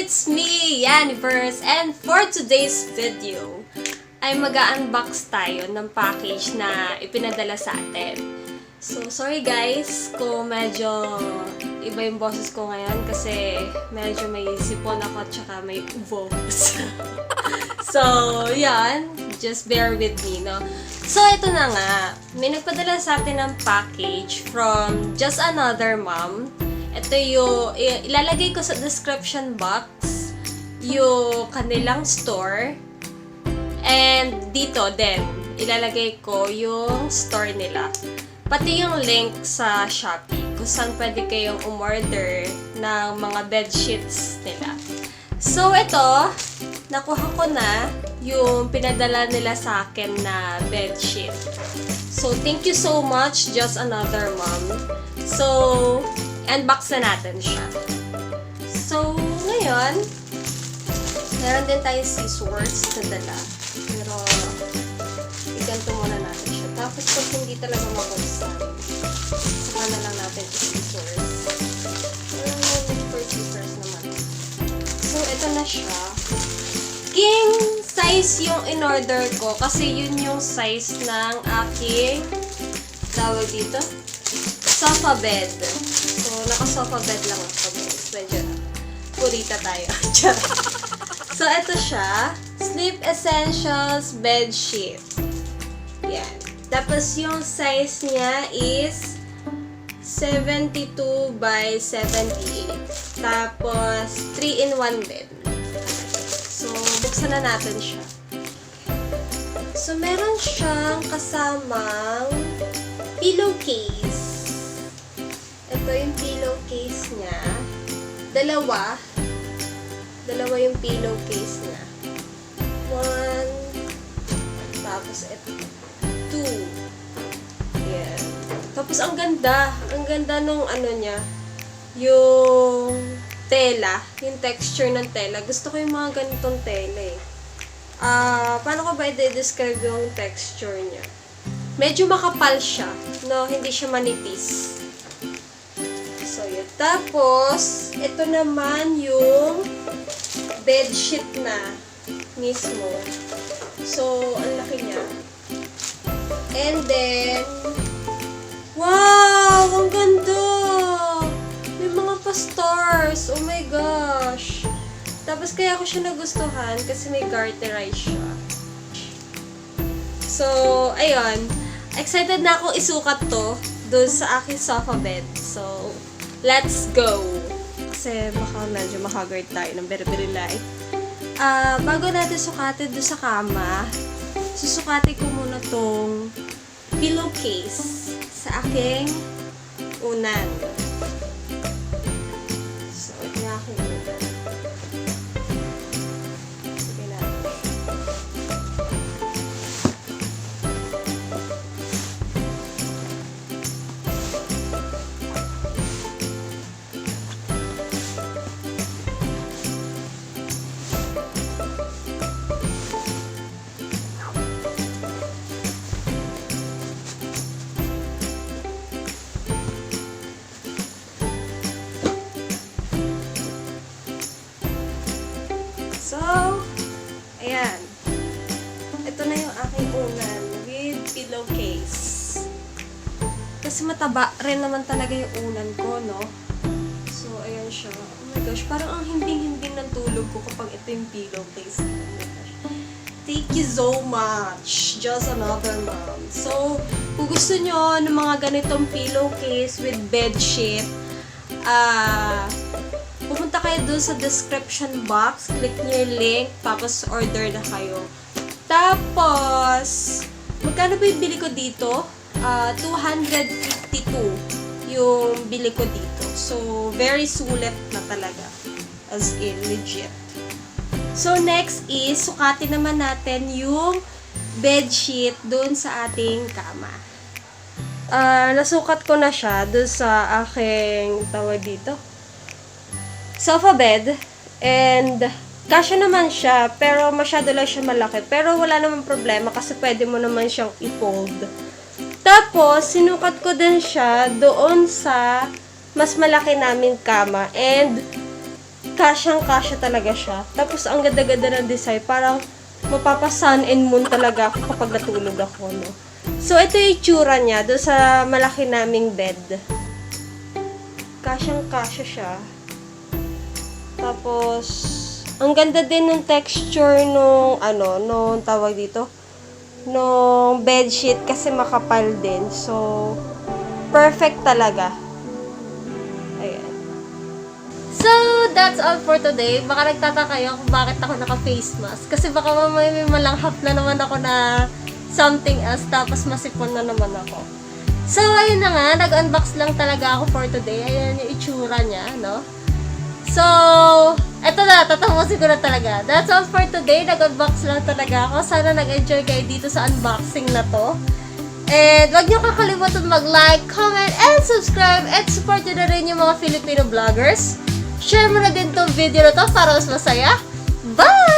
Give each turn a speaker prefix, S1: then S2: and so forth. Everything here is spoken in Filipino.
S1: It's me, Yaniverse, and for today's video ay mag-unbox tayo ng package na ipinadala sa atin. So, sorry guys kung medyo iba yung boses ko ngayon kasi medyo may sipon ako at saka may uvo's. So, yan. Just bear with me, no? So, ito na nga. May nagpadala sa atin ng package from Just Another Mom. Ito yung, ilalagay ko sa description box yung kanilang store. And dito din, ilalagay ko yung store nila. Pati yung link sa Shopee kung saan pwede kayong umorder ng mga bedsheets nila. So, ito, nakuha ko na yung pinadala nila sa akin na bedsheet. So, thank you so much, Just Another Mom. So, unbox na natin siya. So, ngayon, meron din tayo scissors na dala. Pero, iganto muna natin siya. Tapos, kung hindi talaga mabuksan, saka na lang natin scissors. For scissors naman. So, ito na siya. King size yung in-order ko kasi yun yung size ng aking tawag dito, sofa bed. So, naka-sofa bed lang ako guys. Medyo purita tayo. So, ito siya. Sleep Essentials Bed Sheet. Yan. Tapos, yung size niya is 72 by 78. Tapos, 3-in-1 bed. So, buksan na natin siya. So, meron siyang kasamang pillowcase. Ito yung pillowcase niya. Dalawa yung pillowcase niya. 1, tapos ito. 2. Yan. Tapos ang ganda nung ano niya. Yung tela, yung texture ng tela. Gusto ko yung mga ganitong tela eh. Paano ko ba i-describe yung texture niya? Medyo makapal siya, no? Hindi siya manipis. So, yun. Tapos, ito naman yung bedsheet na mismo. So, ang laki niya. And then, wow! Ang ganda! May mga pa-stars. Oh my gosh! Tapos, kaya ko siya nagustuhan kasi may garterize siya. So, ayun. Excited na akong isukat to doon sa aking sofa bed. So, let's go! Kasi baka medyo makagard tayo ng very light. Bago natin sukatin doon sa kama, susukatin ko muna tong pillowcase sa aking unan. So, ito yung aking unan. Sige natin. So, ayan. Ito na yung aking unan with pillowcase. Kasi mataba rin naman talaga yung unan ko, no? So, ayan siya. Oh my gosh, parang ang himbing-himbing ng tulog ko kapag ito yung pillowcase. Oh my gosh. Thank you so much. Just Another Mom. So, kung gusto nyo ng mga ganitong pillowcase with bedsheet, pumunta kayo dun sa description box, click nyo yung link, tapos order na kayo. Tapos, magkano ba yung bili ko dito? 252 yung bili ko dito. So, very sulit na talaga. As in, legit. So, next is, sukatin naman natin yung bedsheet dun sa ating kama. Nasukat ko na siya dun sa aking, tawag dito, sofa bed, and kasya naman siya, pero masyado lang siya malaki. Pero wala naman problema kasi pwede mo naman siyang i-fold. Tapos, sinukat ko din siya doon sa mas malaki naming kama. And kasyang-kasya talaga siya. Tapos, ang ganda-ganda ng design. Parang, mapapa-sun and moon talaga ako kapag natulog ako, no? So, ito yung itsura niya doon sa malaki naming bed. Kasyang-kasya siya. Tapos, ang ganda din ng texture nung, nung tawag dito, nung bedsheet kasi makapal din. So, perfect talaga. Ayan. So, that's all for today. Baka nagtataka kayo kung bakit ako naka-face mask. Kasi baka mamaya may malanghap na naman ako na something else, tapos masipon na naman ako. So, ayun na nga, nag-unbox lang talaga ako for today. Ayan yung itsura niya, no? So, eto na, tatapusin ko na talaga. That's all for today. Nag-unbox lang talaga ako. Sana nag-enjoy kayo dito sa unboxing na to. And wag niyo kakalimutan mag-like, comment, and subscribe. And support nyo na rin yung mga Filipino vloggers. Share mo na din tong video na to para mas masaya. Bye!